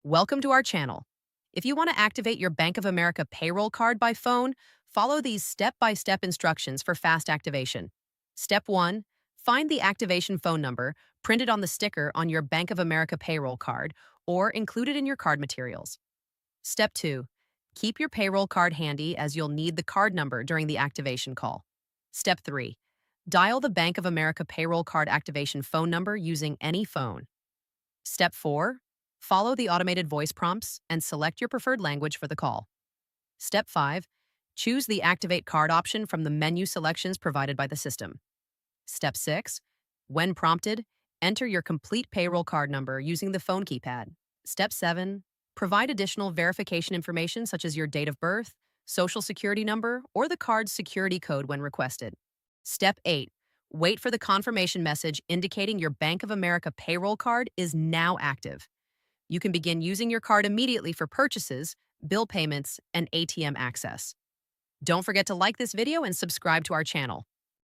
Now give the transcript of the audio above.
Welcome to our channel. If you want to activate your Bank of America payroll card by phone, follow these step-by-step instructions for fast activation. Step 1. Find the activation phone number printed on the sticker on your Bank of America payroll card or included in your card materials. Step 2. Keep your payroll card handy as you'll need the card number during the activation call. Step 3. Dial the Bank of America payroll card activation phone number using any phone. Step 4. Follow the automated voice prompts and select your preferred language for the call. Step 5. Choose the Activate Card option from the menu selections provided by the system. Step 6. When prompted, enter your complete payroll card number using the phone keypad. Step 7. Provide additional verification information such as your date of birth, social security number, or the card's security code when requested. Step 8. Wait for the confirmation message indicating your Bank of America payroll card is now active. You can begin using your card immediately for purchases, bill payments, and ATM access. Don't forget to like this video and subscribe to our channel.